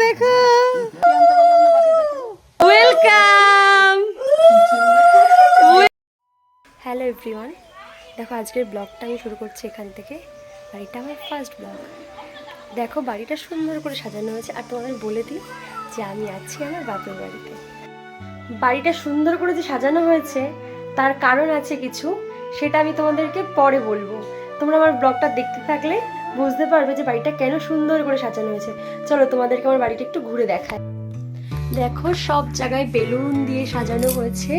দেখো welcome. Hello everyone, দেখো আজকের ব্লগটা আমি শুরু করছি এখান থেকে। আর এটা আমার ফার্স্ট ব্লগ। দেখো বাড়িটা সুন্দর করে সাজানো হয়েছে। আর তোমাদের বলে দিই যে আমি আছি আমার বাপের বাড়িতে। বাড়িটা সুন্দর করে যে সাজানো হয়েছে তার কারণ আছে কিছু, সেটা আমি তোমাদেরকে পরে বলবো। তোমরা আমার ব্লগটা দেখতে থাকলে বুঝতে পারবে যে বাড়িটা কেন সুন্দর করে সাজানো হয়েছে। চলো তোমাদেরকে আমার বাড়িটা একটু ঘুরে দেখাই। দেখো সব জায়গায় বেলুন দিয়ে সাজানো হয়েছে।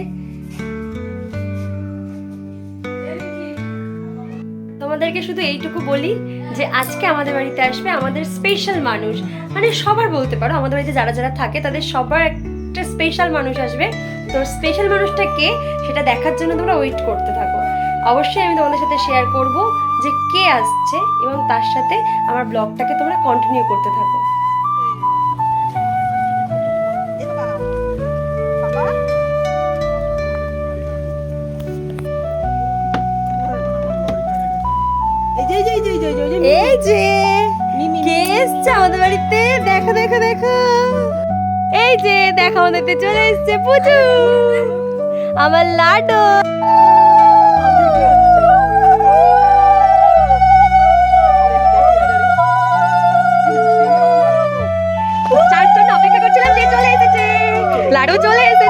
তোমাদেরকে শুধু এইটুকু বলি যে আজকে আমাদের বাড়িতে আসবে আমাদের স্পেশাল মানুষ, মানে সবার বলতে পারো, আমাদের বাড়িতে যারা যারা থাকে তাদের সবার একটা স্পেশাল মানুষ আসবে। তো স্পেশাল মানুষটা কে সেটা দেখার জন্য তোমরা ওয়েট করতে থাকো। অবশ্যই আমি তোমাদের সাথে শেয়ার করব যে কে আসছে, এবং তার সাথে আমার ব্লগটাকে তোমরা কন্টিনিউ করতে থাকো। এই যে কে এসছে আমাদের বাড়িতে, দেখো দেখো দেখো, এই যে দেখো আমাদের বাড়িতে চলে এসছে পুচু, আমার লাডো। চারজন অপেক্ষা করছিলাম, সে চলে এসেছে, লাডু চলে এসেছে।